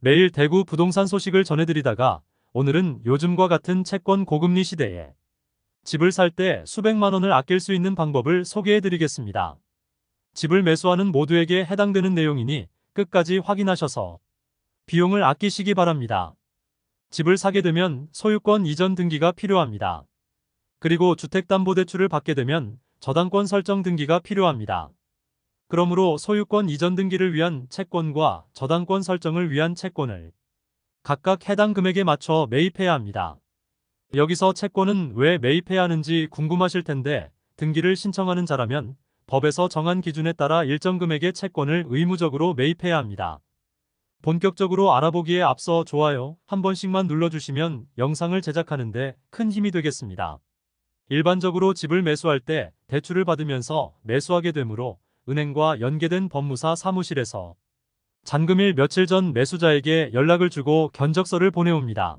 매일 대구 부동산 소식을 전해드리다가 오늘은 요즘과 같은 채권 고금리 시대에 집을 살 때 수백만 원을 아낄 수 있는 방법을 소개해드리겠습니다. 집을 매수하는 모두에게 해당되는 내용이니 끝까지 확인하셔서 비용을 아끼시기 바랍니다. 집을 사게 되면 소유권 이전 등기가 필요합니다. 그리고 주택담보대출을 받게 되면 저당권 설정 등기가 필요합니다. 그러므로 소유권 이전 등기를 위한 채권과 저당권 설정을 위한 채권을 각각 해당 금액에 맞춰 매입해야 합니다. 여기서 채권은 왜 매입해야 하는지 궁금하실 텐데, 등기를 신청하는 자라면 법에서 정한 기준에 따라 일정 금액의 채권을 의무적으로 매입해야 합니다. 본격적으로 알아보기에 앞서 좋아요 한 번씩만 눌러주시면 영상을 제작하는데 큰 힘이 되겠습니다. 일반적으로 집을 매수할 때 대출을 받으면서 매수하게 되므로 은행과 연계된 법무사 사무실에서 잔금일 며칠 전 매수자에게 연락을 주고 견적서를 보내옵니다.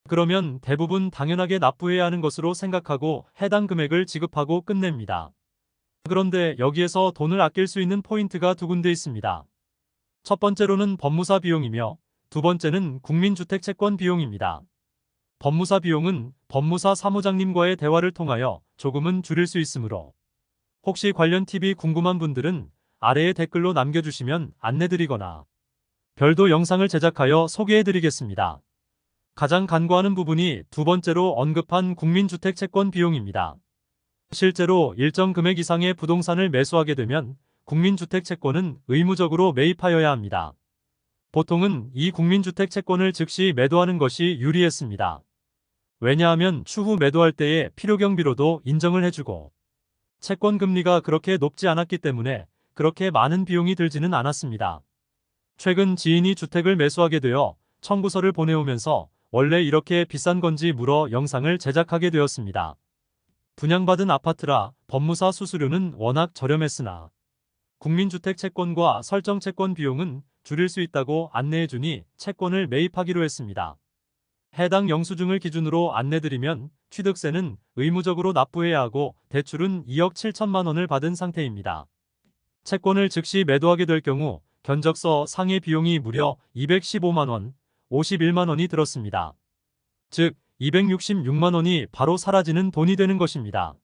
그러면 대부분 당연하게 납부해야 하는 것으로 생각하고 해당 금액을 지급하고 끝냅니다. 그런데 여기에서 돈을 아낄 수 있는 포인트가 두 군데 있습니다. 첫 번째로는 법무사 비용이며 두 번째는 국민주택채권 비용입니다. 법무사 비용은 법무사 사무장님과의 대화를 통하여 조금은 줄일 수 있으므로 혹시 관련 팁이 궁금한 분들은 아래에 댓글로 남겨주시면 안내드리거나 별도 영상을 제작하여 소개해드리겠습니다. 가장 간과하는 부분이 두 번째로 언급한 국민주택채권 비용입니다. 실제로 일정 금액 이상의 부동산을 매수하게 되면 국민주택채권은 의무적으로 매입하여야 합니다. 보통은 이 국민주택채권을 즉시 매도하는 것이 유리했습니다. 왜냐하면 추후 매도할 때의 필요경비로도 인정을 해주고 채권 금리가 그렇게 높지 않았기 때문에 그렇게 많은 비용이 들지는 않았습니다. 최근 지인이 주택을 매수하게 되어 청구서를 보내오면서 원래 이렇게 비싼 건지 물어 영상을 제작하게 되었습니다. 분양받은 아파트라 법무사 수수료는 워낙 저렴했으나 국민주택 채권과 설정 채권 비용은 줄일 수 있다고 안내해주니 채권을 매입하기로 했습니다. 해당 영수증을 기준으로 안내드리면 취득세는 의무적으로 납부해야 하고 대출은 2억 7천만 원을 받은 상태입니다. 채권을 즉시 매도하게 될 경우 견적서 상해 비용이 무려 215만 원, 51만 원이 들었습니다. 즉 266만 원이 바로 사라지는 돈이 되는 것입니다.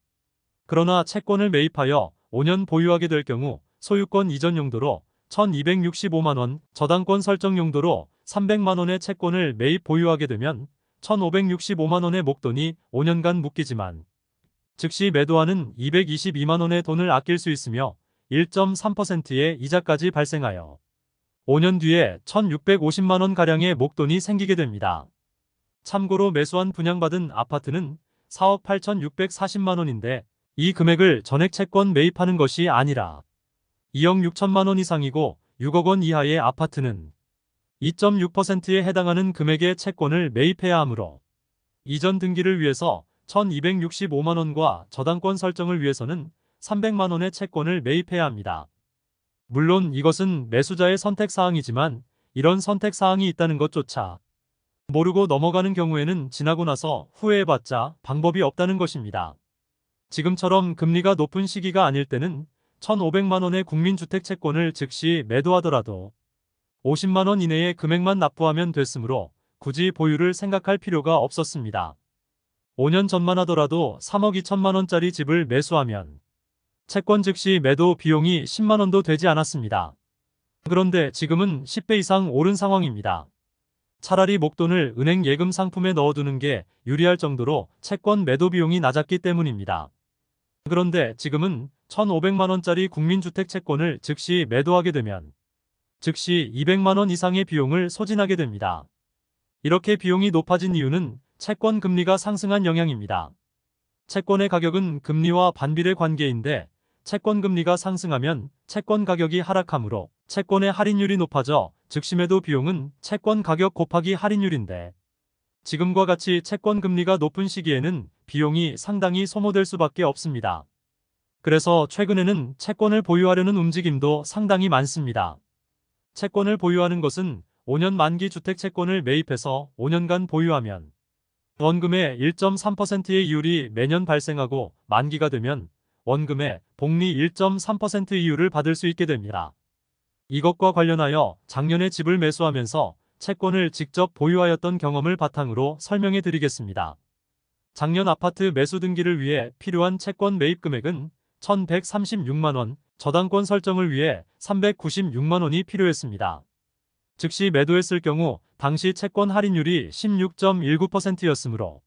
그러나 채권을 매입하여 5년 보유하게 될 경우 소유권 이전 용도로 1265만 원, 저당권 설정 용도로 300만 원의 채권을 매입 보유하게 되면 1565만 원의 목돈이 5년간 묶이지만 즉시 매도하는 222만 원의 돈을 아낄 수 있으며 1.3%의 이자까지 발생하여 5년 뒤에 1650만 원가량의 목돈이 생기게 됩니다. 참고로 매수한 분양받은 아파트는 4억 8,640만 원인데 이 금액을 전액 채권 매입하는 것이 아니라 2억 6천만 원 이상이고 6억 원 이하의 아파트는 2.6%에 해당하는 금액의 채권을 매입해야 하므로 이전 등기를 위해서 1265만 원과 저당권 설정을 위해서는 300만 원의 채권을 매입해야 합니다. 물론 이것은 매수자의 선택사항이지만 이런 선택사항이 있다는 것조차 모르고 넘어가는 경우에는 지나고 나서 후회해봤자 방법이 없다는 것입니다. 지금처럼 금리가 높은 시기가 아닐 때는 1,500만 원의 국민주택채권을 즉시 매도하더라도 50만 원 이내의 금액만 납부하면 됐으므로 굳이 보유를 생각할 필요가 없었습니다. 5년 전만 하더라도 3억 2천만 원짜리 집을 매수하면 채권 즉시 매도 비용이 10만 원도 되지 않았습니다. 그런데 지금은 10배 이상 오른 상황입니다. 차라리 목돈을 은행 예금 상품에 넣어두는 게 유리할 정도로 채권 매도 비용이 낮았기 때문입니다. 그런데 지금은 1,500만 원짜리 국민주택 채권을 즉시 매도하게 되면 즉시 200만 원 이상의 비용을 소진하게 됩니다. 이렇게 비용이 높아진 이유는 채권 금리가 상승한 영향입니다. 채권의 가격은 금리와 반비례 관계인데 채권 금리가 상승하면 채권 가격이 하락하므로 채권의 할인율이 높아져 즉시 매도 비용은 채권 가격 곱하기 할인율인데 지금과 같이 채권 금리가 높은 시기에는 비용이 상당히 소모될 수밖에 없습니다. 그래서 최근에는 채권을 보유하려는 움직임도 상당히 많습니다. 채권을 보유하는 것은 5년 만기 주택채권을 매입해서 5년간 보유하면 원금의 1.3%의 이율이 매년 발생하고 만기가 되면 원금의 복리 1.3% 이율을 받을 수 있게 됩니다. 이것과 관련하여 작년에 집을 매수하면서 채권을 직접 보유하였던 경험을 바탕으로 설명해 드리겠습니다. 작년 아파트 매수 등기를 위해 필요한 채권 매입 금액은 1,136만 원, 저당권 설정을 위해 396만 원이 필요했습니다. 즉시 매도했을 경우 당시 채권 할인율이 16.19%였으므로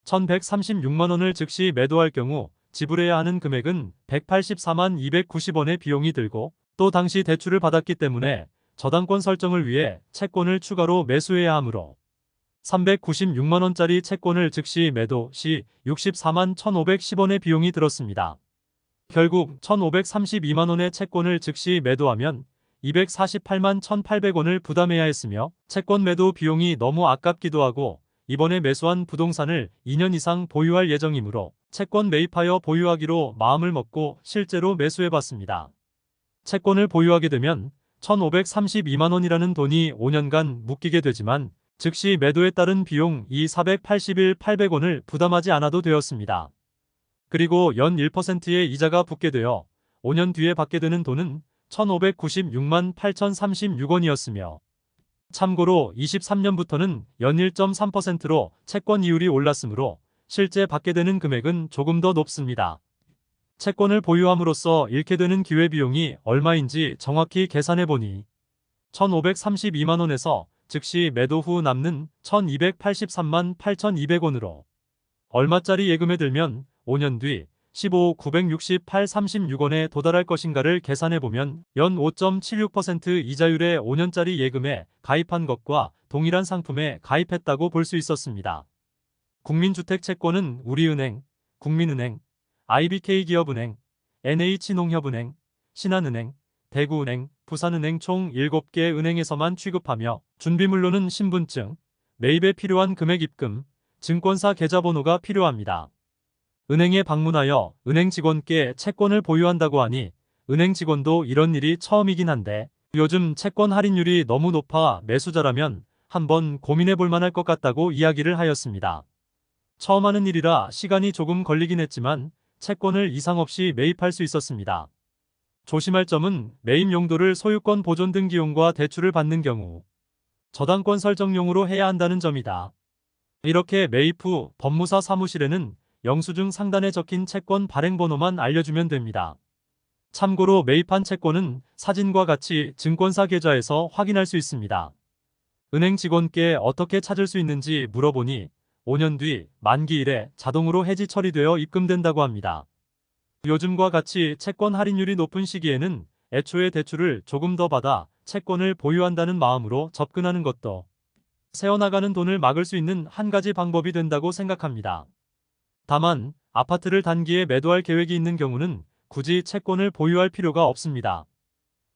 1,136만 원을 즉시 매도할 경우 지불해야 하는 금액은 184만 290원의 비용이 들고 또 당시 대출을 받았기 때문에 저당권 설정을 위해 채권을 추가로 매수해야 하므로 396만 원짜리 채권을 즉시 매도 시 64만 1,510원의 비용이 들었습니다. 결국 1,532만 원의 채권을 즉시 매도하면 248만 1,800원을 부담해야 했으며 채권 매도 비용이 너무 아깝기도 하고 이번에 매수한 부동산을 2년 이상 보유할 예정이므로 채권 매입하여 보유하기로 마음을 먹고 실제로 매수해봤습니다. 채권을 보유하게 되면 1,532만 원이라는 돈이 5년간 묶이게 되지만 즉시 매도에 따른 비용 481,800원을 부담하지 않아도 되었습니다. 그리고 연 1%의 이자가 붙게 되어 5년 뒤에 받게 되는 돈은 1,596만 8,036원이었으며 참고로 23년부터는 연 1.3%로 채권 이율이 올랐으므로 실제 받게 되는 금액은 조금 더 높습니다. 채권을 보유함으로써 잃게 되는 기회비용이 얼마인지 정확히 계산해보니 1,532만 원에서 즉시 매도 후 남는 1,283만 8,200원으로 얼마짜리 예금에 들면 5년 뒤 15,968,36원에 도달할 것인가를 계산해보면 연 5.76% 이자율의 5년짜리 예금에 가입한 것과 동일한 상품에 가입했다고 볼 수 있었습니다. 국민주택채권은 우리은행, 국민은행, IBK기업은행, NH농협은행, 신한은행, 대구은행, 부산은행 총 7개 은행에서만 취급하며 준비물로는 신분증, 매입에 필요한 금액 입금, 증권사 계좌번호가 필요합니다. 은행에 방문하여 은행 직원께 채권을 보유한다고 하니 은행 직원도 이런 일이 처음이긴 한데 요즘 채권 할인율이 너무 높아 매수자라면 한번 고민해 볼 만할 것 같다고 이야기를 하였습니다. 처음 하는 일이라 시간이 조금 걸리긴 했지만 채권을 이상 없이 매입할 수 있었습니다. 조심할 점은 매입 용도를 소유권 보존 등기용과 대출을 받는 경우 저당권 설정용으로 해야 한다는 점이다. 이렇게 매입 후 법무사 사무실에는 영수증 상단에 적힌 채권 발행번호만 알려주면 됩니다. 참고로 매입한 채권은 사진과 같이 증권사 계좌에서 확인할 수 있습니다. 은행 직원께 어떻게 찾을 수 있는지 물어보니 5년 뒤 만기일에 자동으로 해지 처리되어 입금된다고 합니다. 요즘과 같이 채권 할인율이 높은 시기에는 애초에 대출을 조금 더 받아 채권을 보유한다는 마음으로 접근하는 것도 새어나가는 돈을 막을 수 있는 한 가지 방법이 된다고 생각합니다. 다만 아파트를 단기에 매도할 계획이 있는 경우는 굳이 채권을 보유할 필요가 없습니다.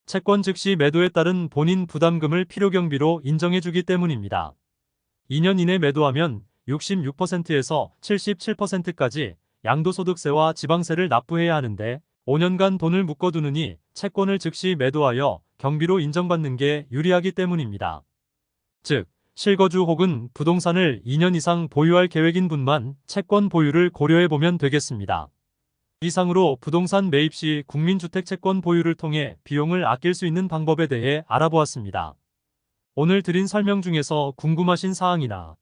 채권 즉시 매도에 따른 본인 부담금을 필요경비로 인정해주기 때문입니다. 2년 이내 매도하면 66%에서 77%까지 양도소득세와 지방세를 납부해야 하는데 5년간 돈을 묶어두느니 채권을 즉시 매도하여 경비로 인정받는 게 유리하기 때문입니다. 즉, 실거주 혹은 부동산을 2년 이상 보유할 계획인 분만 채권 보유를 고려해보면 되겠습니다. 이상으로 부동산 매입 시 국민주택채권 보유를 통해 비용을 아낄 수 있는 방법에 대해 알아보았습니다. 오늘 드린 설명 중에서 궁금하신 사항이나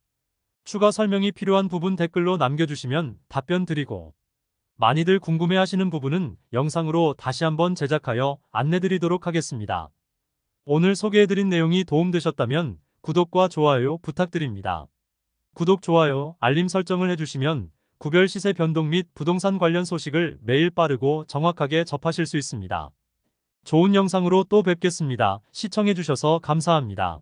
추가 설명이 필요한 부분 댓글로 남겨주시면 답변 드리고 많이들 궁금해하시는 부분은 영상으로 다시 한번 제작하여 안내드리도록 하겠습니다. 오늘 소개해드린 내용이 도움되셨다면 구독과 좋아요 부탁드립니다. 구독, 좋아요, 알림 설정을 해주시면 구별 시세 변동 및 부동산 관련 소식을 매일 빠르고 정확하게 접하실 수 있습니다. 좋은 영상으로 또 뵙겠습니다. 시청해주셔서 감사합니다.